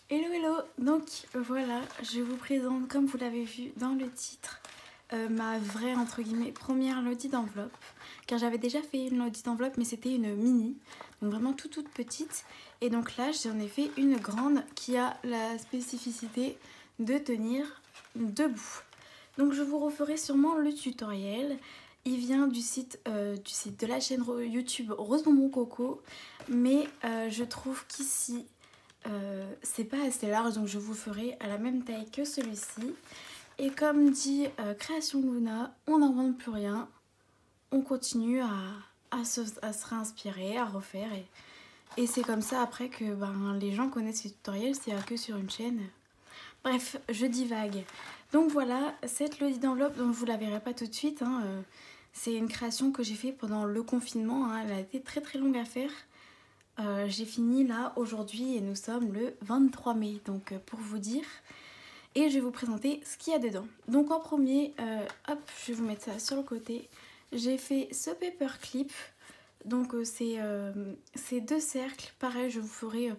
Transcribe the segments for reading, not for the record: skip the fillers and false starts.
Hello hello, donc voilà, je vous présente comme vous l'avez vu dans le titre ma vraie entre guillemets première lodi d'enveloppe, car j'avais déjà fait une lodi d'enveloppe mais c'était une mini, donc vraiment toute petite, et donc là j'en ai fait une grande qui a la spécificité de tenir debout. Donc je vous referai sûrement le tutoriel, il vient du site de la chaîne YouTube Rose Bonbon Coco, mais je trouve qu'ici c'est pas assez large, donc je vous ferai à la même taille que celui-ci. Et comme dit Création Luna, on n'invente plus rien, on continue à se réinspirer, à refaire, et c'est comme ça après que les gens connaissent ces tutoriels, s'il n'y a que sur une chaîne. Bref, je divague. Donc voilà, cette lodi d'enveloppe, donc vous la verrez pas tout de suite, hein, c'est une création que j'ai fait pendant le confinement, hein, elle a été très longue à faire. J'ai fini là aujourd'hui et nous sommes le 23 mai, donc pour vous dire. Et je vais vous présenter ce qu'il y a dedans. Donc en premier, hop, je vais vous mettre ça sur le côté. J'ai fait ce paperclip. Donc c'est deux cercles. Pareil, je vous ferai...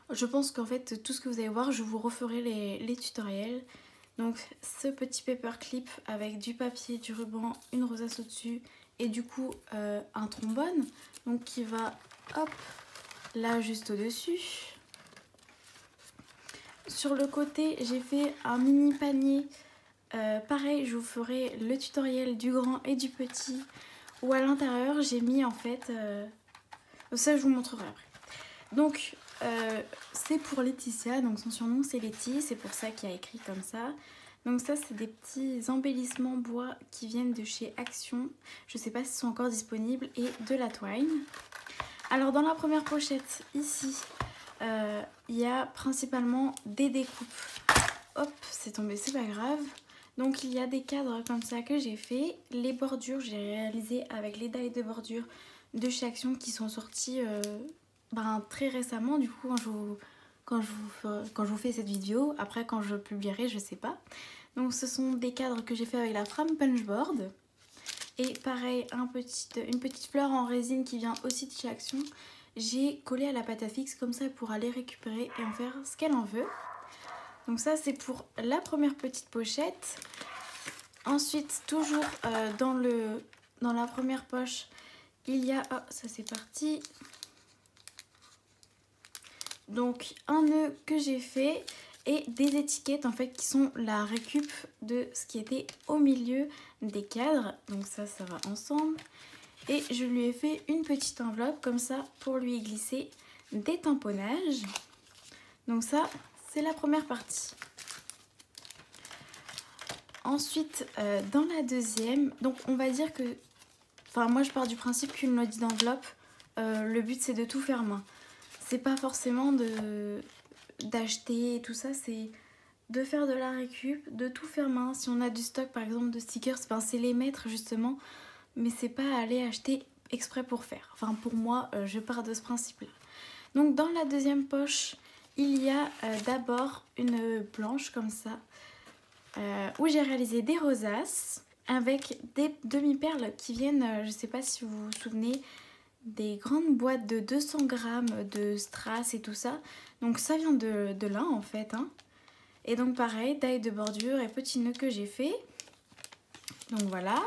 je pense qu'en fait, tout ce que vous allez voir, je vous referai les tutoriels. Donc ce petit paperclip avec du papier, du ruban, une rosace au-dessus et du coup un trombone. Donc qui va, hop, là juste au-dessus. Sur le côté, j'ai fait un mini panier. Pareil, je vous ferai le tutoriel du grand et du petit. Ou à l'intérieur, j'ai mis en fait... ça, je vous montrerai après. Donc, c'est pour Laetitia. Donc, son surnom, c'est Letty. C'est pour ça qu'il y a écrit comme ça. Donc ça, c'est des petits embellissements bois qui viennent de chez Action. Je ne sais pas s'ils sont encore disponibles. Et de la twine. Alors, dans la première pochette, ici... il y a principalement des découpes. Hop, c'est tombé, c'est pas grave. Donc il y a des cadres comme ça que j'ai fait. Les bordures, j'ai réalisé avec les die de bordure de chez Action qui sont sortis très récemment. Du coup, quand je vous fais cette vidéo, après quand je publierai, je sais pas. Donc ce sont des cadres que j'ai fait avec la Fram Punchboard. Et pareil, une petite fleur en résine qui vient aussi de chez Action. J'ai collé à la pâte à fixe comme ça pour aller récupérer et en faire ce qu'elle en veut. Donc ça c'est pour la première petite pochette. Ensuite toujours dans la première poche il y a... Oh, ça c'est parti. Donc un nœud que j'ai fait et des étiquettes en fait qui sont la récup de ce qui était au milieu des cadres. Donc ça va ensemble. Et je lui ai fait une petite enveloppe comme ça pour lui glisser des tamponnages. Donc ça, c'est la première partie. Ensuite, dans la deuxième, donc on va dire que... Enfin, moi je pars du principe qu'une lodi d'enveloppe, le but c'est de tout faire main. C'est pas forcément d'acheter et tout ça, c'est de faire de la récup, de tout faire main. Si on a du stock par exemple de stickers, c'est les mettre justement. Mais c'est pas aller acheter exprès pour faire. Enfin pour moi, je pars de ce principe-là. Donc dans la deuxième poche, il y a d'abord une planche comme ça, où j'ai réalisé des rosaces avec des demi-perles qui viennent, je sais pas si vous vous souvenez, des grandes boîtes de 200 grammes de strass et tout ça. Donc ça vient de là en fait. Hein. Et donc pareil, die de bordure et petits nœuds que j'ai fait. Donc voilà.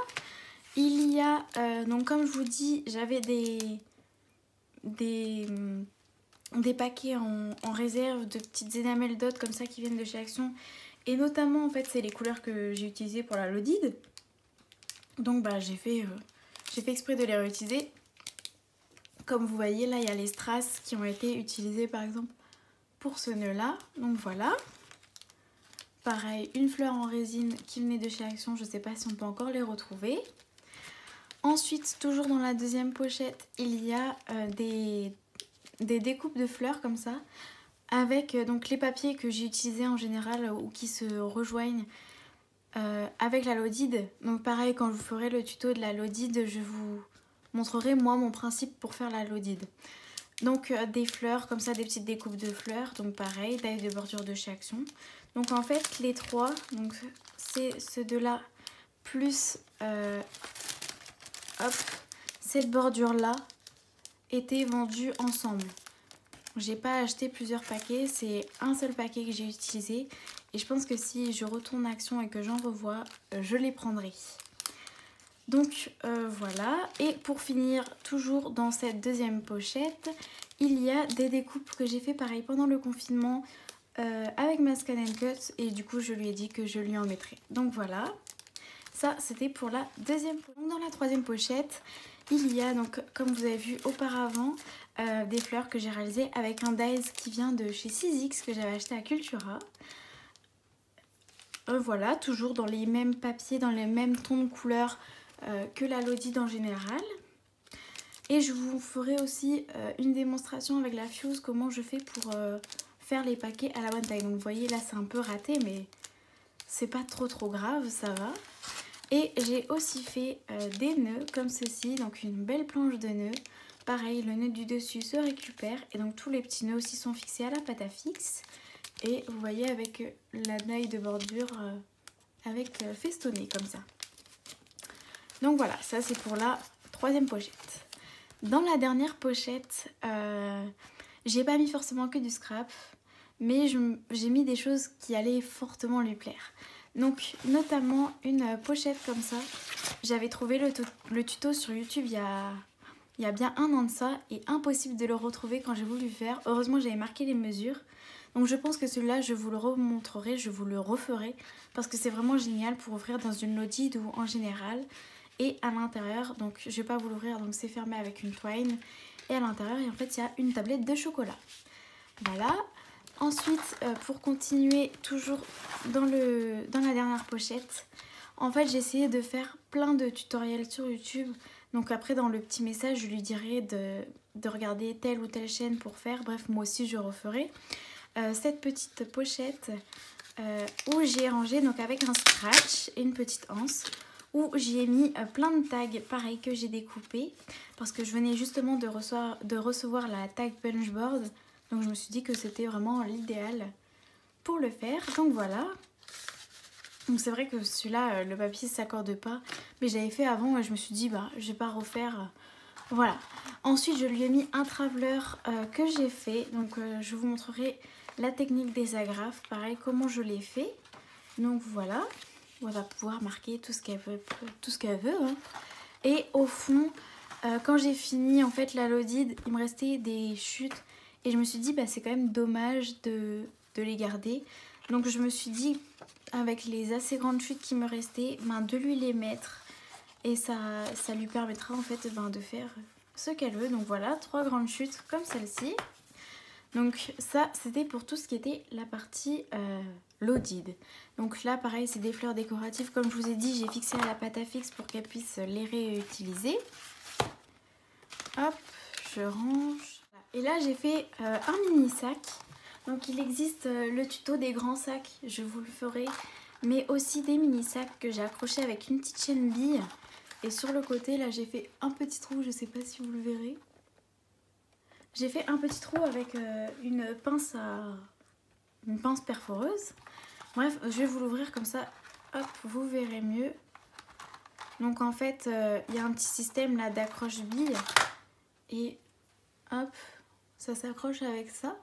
Il y a, donc comme je vous dis, j'avais des paquets en réserve de petites énamels dot comme ça qui viennent de chez Action. Et notamment, en fait, c'est les couleurs que j'ai utilisées pour la Lodide. Donc, j'ai fait exprès de les réutiliser. Comme vous voyez, là, il y a les strass qui ont été utilisés, par exemple, pour ce nœud-là. Donc, voilà. Pareil, une fleur en résine qui venait de chez Action. Je ne sais pas si on peut encore les retrouver. Ensuite, toujours dans la deuxième pochette, il y a des découpes de fleurs comme ça, avec donc les papiers que j'ai utilisés en général ou qui se rejoignent avec la Lodide. Donc pareil, quand je vous ferai le tuto de la Lodide, je vous montrerai moi mon principe pour faire la Lodide. Donc des fleurs comme ça, des petites découpes de fleurs, donc pareil, taille de bordure de chez Action. Donc en fait les trois, donc c'est ceux de là plus hop, cette bordure là était vendue ensemble. j'ai pas acheté plusieurs paquets, c'est un seul paquet que j'ai utilisé. Et je pense que si je retourne Action et que j'en revois, je les prendrai. Donc voilà, et pour finir, toujours dans cette deuxième pochette, il y a des découpes que j'ai fait pareil pendant le confinement avec ma Scan & Cut, et du coup je lui ai dit que je lui en mettrais. Donc voilà, ça c'était pour la deuxième pochette. Donc dans la troisième pochette, il y a donc, comme vous avez vu auparavant, des fleurs que j'ai réalisées avec un dies qui vient de chez Sizzix que j'avais acheté à Cultura. Voilà, toujours dans les mêmes papiers, dans les mêmes tons de couleurs que la Lodid en général. Et je vous ferai aussi une démonstration avec la Fuse, comment je fais pour faire les paquets à la bonne taille. Donc vous voyez là c'est un peu raté, mais c'est pas trop grave, ça va. Et j'ai aussi fait des nœuds comme ceci, donc une belle planche de nœuds. Pareil, le nœud du dessus se récupère et donc tous les petits nœuds aussi sont fixés à la pâte à fixe. Et vous voyez avec la naille de bordure avec festonné comme ça. Donc voilà, ça c'est pour la troisième pochette. Dans la dernière pochette, j'ai pas mis forcément que du scrap, mais j'ai mis des choses qui allaient fortement lui plaire. Donc notamment une pochette comme ça. J'avais trouvé le tuto sur YouTube il y a bien un an de ça, et impossible de le retrouver quand j'ai voulu faire. Heureusement j'avais marqué les mesures. Donc je pense que celui-là je vous le remontrerai, je vous le referai, parce que c'est vraiment génial pour ouvrir dans une Lodid ou en général. Et à l'intérieur, donc je vais pas vous l'ouvrir, donc c'est fermé avec une twine. Et à l'intérieur, en fait, il y a une tablette de chocolat. Voilà. Ensuite, pour continuer toujours dans la dernière pochette, en fait, j'ai essayé de faire plein de tutoriels sur YouTube. Donc après, dans le petit message, je lui dirai de regarder telle ou telle chaîne pour faire. Bref, moi aussi, je referai. Cette petite pochette où j'ai rangé donc avec un scratch et une petite anse, où j'y ai mis plein de tags pareil que j'ai découpé parce que je venais justement de recevoir la tag punchboard, donc je me suis dit que c'était vraiment l'idéal pour le faire. Donc voilà, donc c'est vrai que celui-là le papier s'accorde pas, mais j'avais fait avant et je me suis dit bah je vais pas refaire. Voilà, ensuite je lui ai mis un traveler que j'ai fait, donc je vous montrerai la technique des agrafes, pareil comment je l'ai fait. Donc voilà, on va pouvoir marquer tout ce qu'elle veut, hein. Et au fond, quand j'ai fini en fait la Lodid, il me restait des chutes et je me suis dit bah c'est quand même dommage de les garder. Donc je me suis dit avec les assez grandes chutes qui me restaient, ben, de lui les mettre, et ça lui permettra en fait ben, de faire ce qu'elle veut. Donc voilà, 3 grandes chutes comme celle-ci. Donc ça c'était pour tout ce qui était la partie Lodid. Donc là pareil c'est des fleurs décoratives, comme je vous ai dit j'ai fixé à la pâte à fixe pour qu'elle puisse les réutiliser. Hop, je range. Et là j'ai fait un mini sac. Donc il existe le tuto des grands sacs, je vous le ferai, mais aussi des mini sacs que j'ai accrochés avec une petite chaîne bille. Et sur le côté là j'ai fait un petit trou, je sais pas si vous le verrez. J'ai fait un petit trou avec une pince perforeuse. Bref, je vais vous l'ouvrir comme ça, hop, vous verrez mieux. Donc en fait, il y a un petit système là d'accroche bille. Et hop, ça s'accroche avec ça.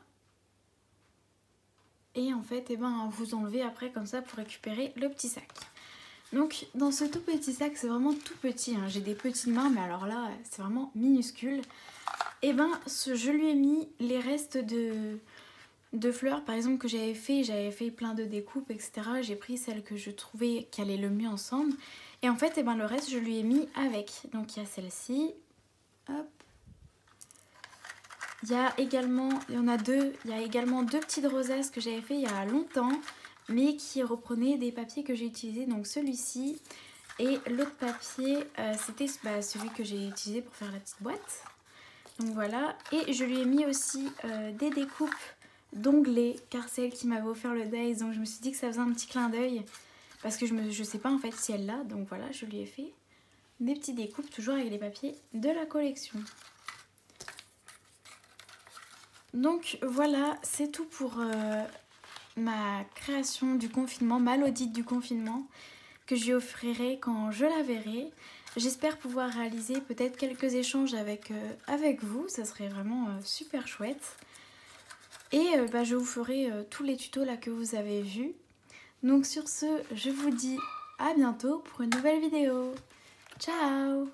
Et en fait, eh ben, vous enlevez après comme ça pour récupérer le petit sac. Donc dans ce tout petit sac, c'est vraiment tout petit, hein. J'ai des petites mains, mais alors là, c'est vraiment minuscule. Et ben, je lui ai mis les restes de fleurs, par exemple, que j'avais fait plein de découpes, etc. J'ai pris celle que je trouvais qui allait le mieux ensemble. Et en fait, eh ben, le reste, je lui ai mis avec. Donc il y a celle-ci, hop. Il y a également, il y en a deux, il y a également deux petites rosaces que j'avais fait il y a longtemps, mais qui reprenaient des papiers que j'ai utilisés, donc celui-ci. Et l'autre papier, c'était celui que j'ai utilisé pour faire la petite boîte. Donc voilà, et je lui ai mis aussi des découpes d'onglets, car c'est elle qui m'avait offert le dies, donc je me suis dit que ça faisait un petit clin d'œil, parce que je sais pas en fait si elle l'a, donc voilà, je lui ai fait des petites découpes, toujours avec les papiers de la collection. Donc voilà, c'est tout pour ma création du confinement, ma Lodid du confinement, que je lui offrirai quand je la verrai. J'espère pouvoir réaliser peut-être quelques échanges avec vous, ça serait vraiment super chouette. Et je vous ferai tous les tutos là que vous avez vus. Donc sur ce, je vous dis à bientôt pour une nouvelle vidéo. Ciao!